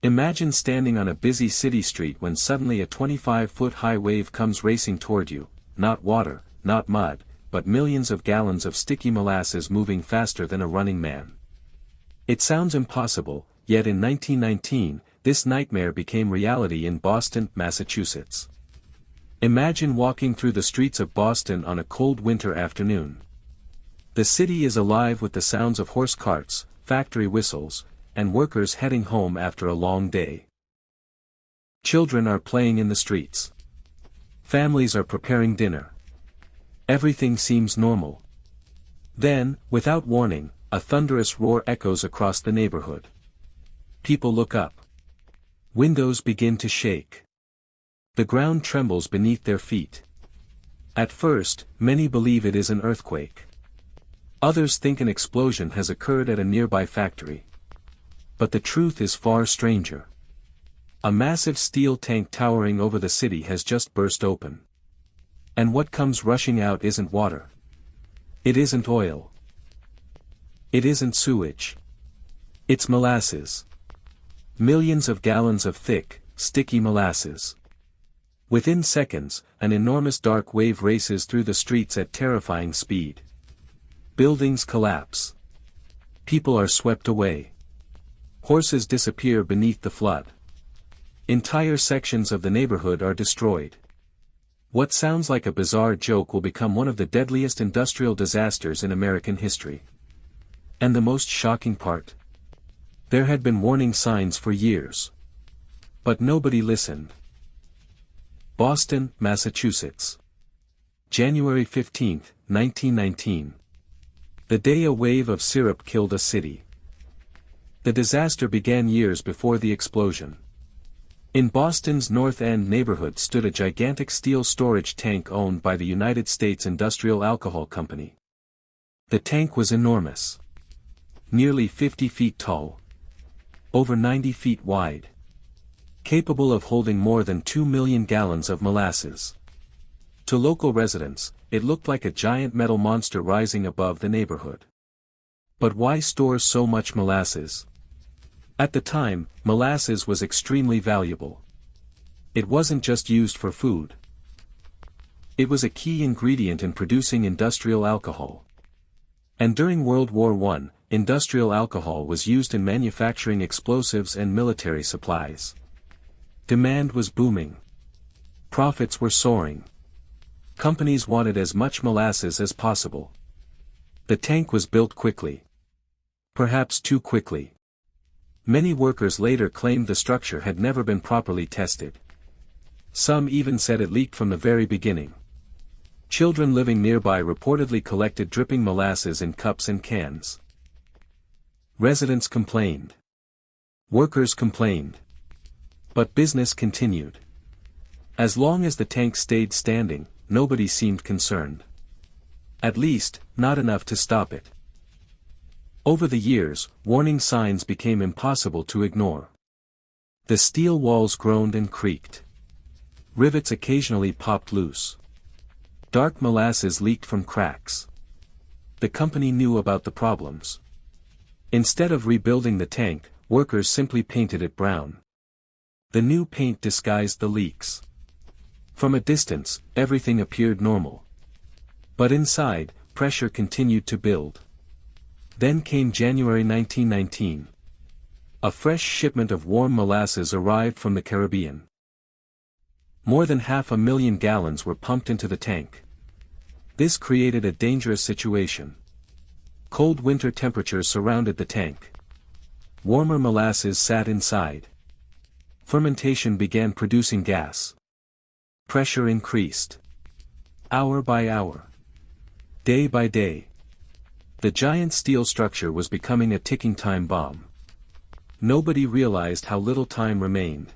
Imagine standing on a busy city street when suddenly a 25-foot-high wave comes racing toward you, not water, not mud, but millions of gallons of sticky molasses moving faster than a running man. It sounds impossible, yet in 1919, this nightmare became reality in Boston, Massachusetts. Imagine walking through the streets of Boston on a cold winter afternoon. The city is alive with the sounds of horse carts, factory whistles, and workers heading home after a long day. Children are playing in the streets. Families are preparing dinner. Everything seems normal. Then, without warning, a thunderous roar echoes across the neighborhood. People look up. Windows begin to shake. The ground trembles beneath their feet. At first, many believe it is an earthquake. Others think an explosion has occurred at a nearby factory. But the truth is far stranger. A massive steel tank towering over the city has just burst open. And what comes rushing out isn't water. It isn't oil. It isn't sewage. It's molasses. Millions of gallons of thick, sticky molasses. Within seconds, an enormous dark wave races through the streets at terrifying speed. Buildings collapse. People are swept away. Horses disappear beneath the flood. Entire sections of the neighborhood are destroyed. What sounds like a bizarre joke will become one of the deadliest industrial disasters in American history. And the most shocking part? There had been warning signs for years. But nobody listened. Boston, Massachusetts. January 15, 1919. The day a wave of syrup killed a city. The disaster began years before the explosion. In Boston's North End neighborhood stood a gigantic steel storage tank owned by the United States Industrial Alcohol Company. The tank was enormous. Nearly 50 feet tall. Over 90 feet wide. Capable of holding more than 2 million gallons of molasses. To local residents, it looked like a giant metal monster rising above the neighborhood. But why store so much molasses? At the time, molasses was extremely valuable. It wasn't just used for food. It was a key ingredient in producing industrial alcohol. And during World War I, industrial alcohol was used in manufacturing explosives and military supplies. Demand was booming. Profits were soaring. Companies wanted as much molasses as possible. The tank was built quickly. Perhaps too quickly. Many workers later claimed the structure had never been properly tested. Some even said it leaked from the very beginning. Children living nearby reportedly collected dripping molasses in cups and cans. Residents complained. Workers complained. But business continued. As long as the tank stayed standing, nobody seemed concerned. At least, not enough to stop it. Over the years, warning signs became impossible to ignore. The steel walls groaned and creaked. Rivets occasionally popped loose. Dark molasses leaked from cracks. The company knew about the problems. Instead of rebuilding the tank, workers simply painted it brown. The new paint disguised the leaks. From a distance, everything appeared normal. But inside, pressure continued to build. Then came January 1919. A fresh shipment of warm molasses arrived from the Caribbean. More than 500,000 gallons were pumped into the tank. This created a dangerous situation. Cold winter temperatures surrounded the tank. Warmer molasses sat inside. Fermentation began producing gas. Pressure increased. Hour by hour. Day by day. The giant steel structure was becoming a ticking time bomb. Nobody realized how little time remained.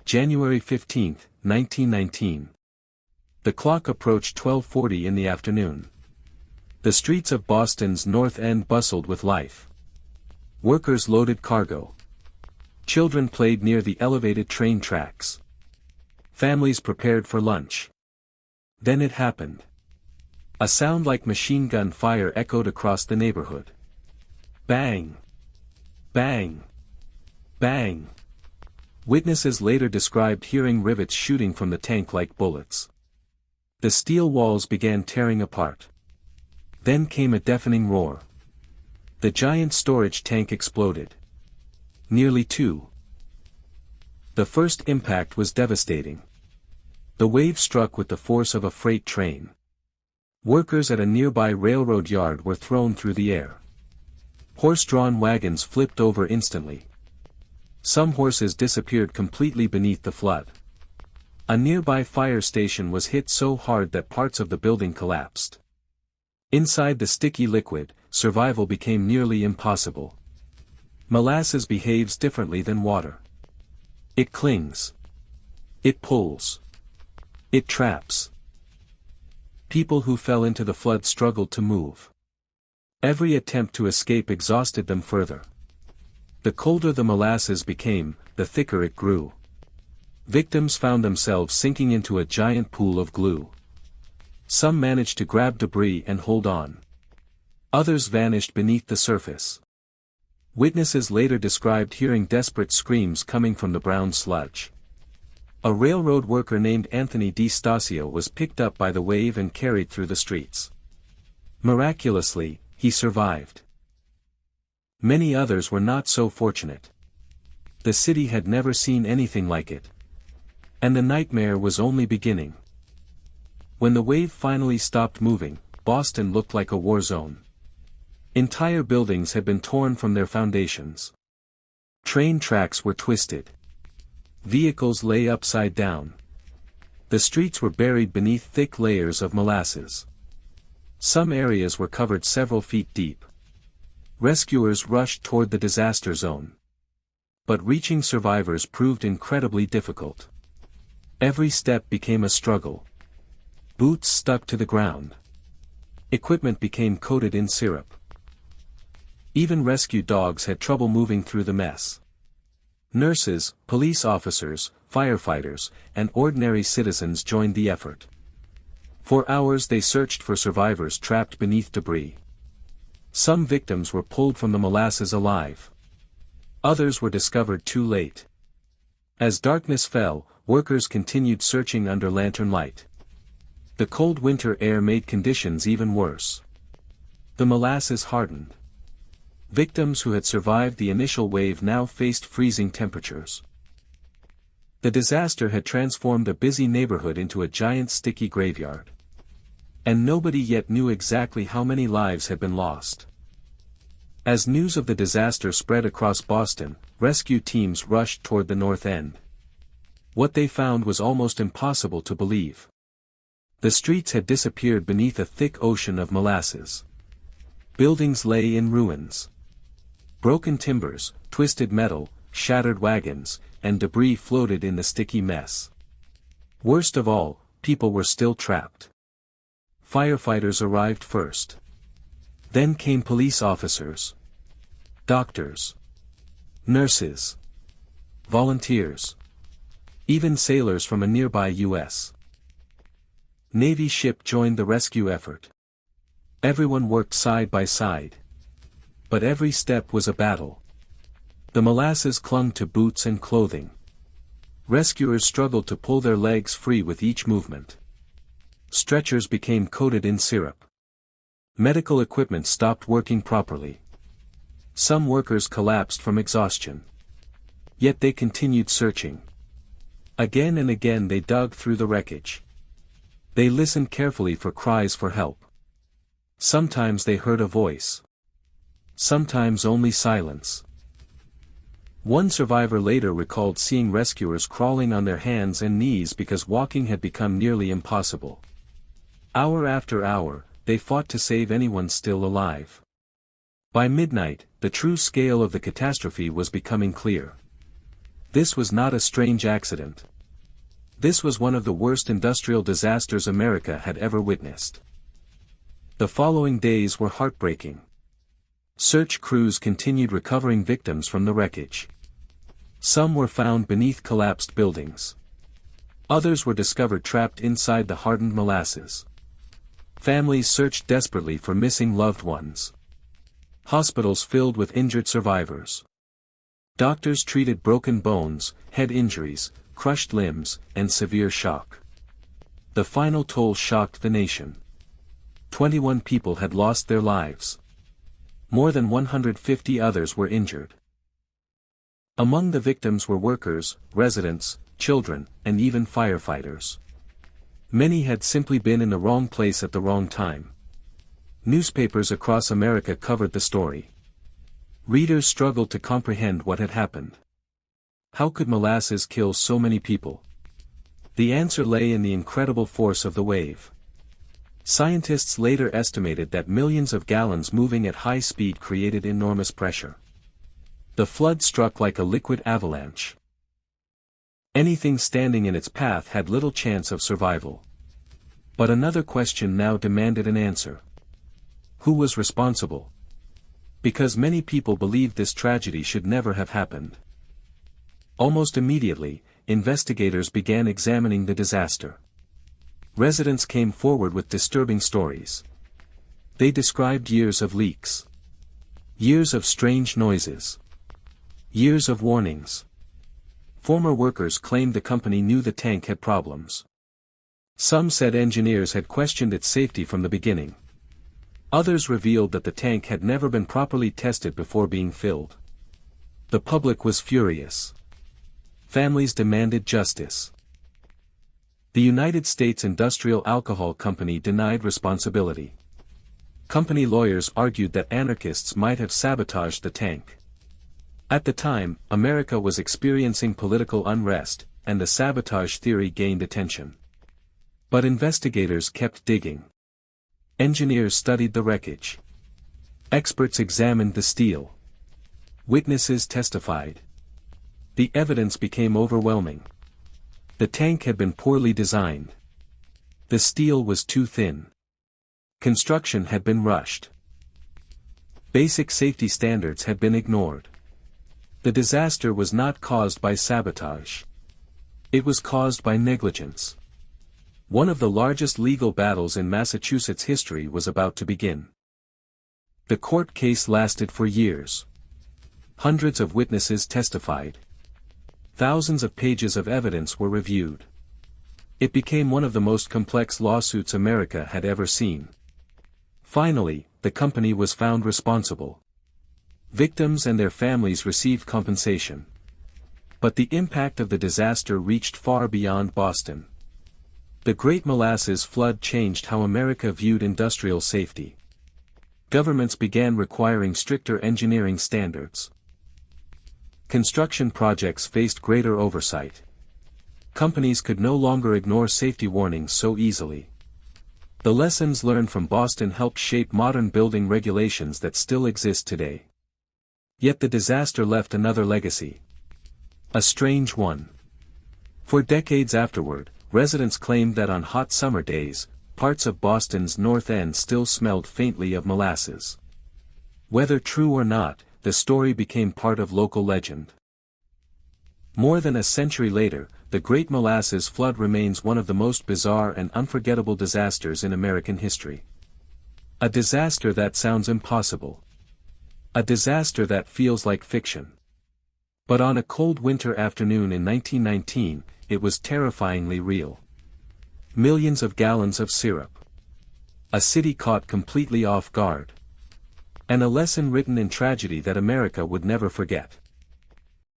January 15, 1919. The clock approached 12:40 in the afternoon. The streets of Boston's North End bustled with life. Workers loaded cargo. Children played near the elevated train tracks. Families prepared for lunch. Then it happened. A sound like machine gun fire echoed across the neighborhood. Bang! Bang! Bang! Witnesses later described hearing rivets shooting from the tank like bullets. The steel walls began tearing apart. Then came a deafening roar. The giant storage tank exploded. Nearly two. The first impact was devastating. The wave struck with the force of a freight train. Workers at a nearby railroad yard were thrown through the air. Horse-drawn wagons flipped over instantly. Some horses disappeared completely beneath the flood. A nearby fire station was hit so hard that parts of the building collapsed. Inside the sticky liquid, survival became nearly impossible. Molasses behaves differently than water. It clings. It pulls. It traps. People who fell into the flood struggled to move. Every attempt to escape exhausted them further. The colder the molasses became, the thicker it grew. Victims found themselves sinking into a giant pool of glue. Some managed to grab debris and hold on. Others vanished beneath the surface. Witnesses later described hearing desperate screams coming from the brown sludge. A railroad worker named Anthony DiStasio was picked up by the wave and carried through the streets. Miraculously, he survived. Many others were not so fortunate. The city had never seen anything like it. And the nightmare was only beginning. When the wave finally stopped moving, Boston looked like a war zone. Entire buildings had been torn from their foundations. Train tracks were twisted. Vehicles lay upside down. The streets were buried beneath thick layers of molasses. Some areas were covered several feet deep. Rescuers rushed toward the disaster zone. But reaching survivors proved incredibly difficult. Every step became a struggle. Boots stuck to the ground. Equipment became coated in syrup. Even rescue dogs had trouble moving through the mess. Nurses, police officers, firefighters, and ordinary citizens joined the effort. For hours they searched for survivors trapped beneath debris. Some victims were pulled from the molasses alive. Others were discovered too late. As darkness fell, workers continued searching under lantern light. The cold winter air made conditions even worse. The molasses hardened. Victims who had survived the initial wave now faced freezing temperatures. The disaster had transformed a busy neighborhood into a giant sticky graveyard. And nobody yet knew exactly how many lives had been lost. As news of the disaster spread across Boston, rescue teams rushed toward the North End. What they found was almost impossible to believe. The streets had disappeared beneath a thick ocean of molasses. Buildings lay in ruins. Broken timbers, twisted metal, shattered wagons, and debris floated in the sticky mess. Worst of all, people were still trapped. Firefighters arrived first. Then came police officers. Doctors. Nurses. Volunteers. Even sailors from a nearby U.S. Navy ship joined the rescue effort. Everyone worked side by side. But every step was a battle. The molasses clung to boots and clothing. Rescuers struggled to pull their legs free with each movement. Stretchers became coated in syrup. Medical equipment stopped working properly. Some workers collapsed from exhaustion. Yet they continued searching. Again and again they dug through the wreckage. They listened carefully for cries for help. Sometimes they heard a voice. Sometimes only silence. One survivor later recalled seeing rescuers crawling on their hands and knees because walking had become nearly impossible. Hour after hour, they fought to save anyone still alive. By midnight, the true scale of the catastrophe was becoming clear. This was not a strange accident. This was one of the worst industrial disasters America had ever witnessed. The following days were heartbreaking. Search crews continued recovering victims from the wreckage. Some were found beneath collapsed buildings. Others were discovered trapped inside the hardened molasses. Families searched desperately for missing loved ones. Hospitals filled with injured survivors. Doctors treated broken bones, head injuries, crushed limbs, and severe shock. The final toll shocked the nation. 21 people had lost their lives. More than 150 others were injured. Among the victims were workers, residents, children, and even firefighters. Many had simply been in the wrong place at the wrong time. Newspapers across America covered the story. Readers struggled to comprehend what had happened. How could molasses kill so many people? The answer lay in the incredible force of the wave. Scientists later estimated that millions of gallons moving at high speed created enormous pressure. The flood struck like a liquid avalanche. Anything standing in its path had little chance of survival. But another question now demanded an answer. Who was responsible? Because many people believed this tragedy should never have happened. Almost immediately, investigators began examining the disaster. Residents came forward with disturbing stories. They described years of leaks. Years of strange noises. Years of warnings. Former workers claimed the company knew the tank had problems. Some said engineers had questioned its safety from the beginning. Others revealed that the tank had never been properly tested before being filled. The public was furious. Families demanded justice. The United States Industrial Alcohol Company denied responsibility. Company lawyers argued that anarchists might have sabotaged the tank. At the time, America was experiencing political unrest, and the sabotage theory gained attention. But investigators kept digging. Engineers studied the wreckage. Experts examined the steel. Witnesses testified. The evidence became overwhelming. The tank had been poorly designed. The steel was too thin. Construction had been rushed. Basic safety standards had been ignored. The disaster was not caused by sabotage. It was caused by negligence. One of the largest legal battles in Massachusetts history was about to begin. The court case lasted for years. Hundreds of witnesses testified. Thousands of pages of evidence were reviewed. It became one of the most complex lawsuits America had ever seen. Finally, the company was found responsible. Victims and their families received compensation. But the impact of the disaster reached far beyond Boston. The Great Molasses Flood changed how America viewed industrial safety. Governments began requiring stricter engineering standards. Construction projects faced greater oversight. Companies could no longer ignore safety warnings so easily. The lessons learned from Boston helped shape modern building regulations that still exist today. Yet the disaster left another legacy. A strange one. For decades afterward, residents claimed that on hot summer days, parts of Boston's North End still smelled faintly of molasses. Whether true or not, the story became part of local legend. More than a century later, the Great Molasses Flood remains one of the most bizarre and unforgettable disasters in American history. A disaster that sounds impossible. A disaster that feels like fiction. But on a cold winter afternoon in 1919, it was terrifyingly real. Millions of gallons of syrup. A city caught completely off guard. And a lesson written in tragedy that America would never forget.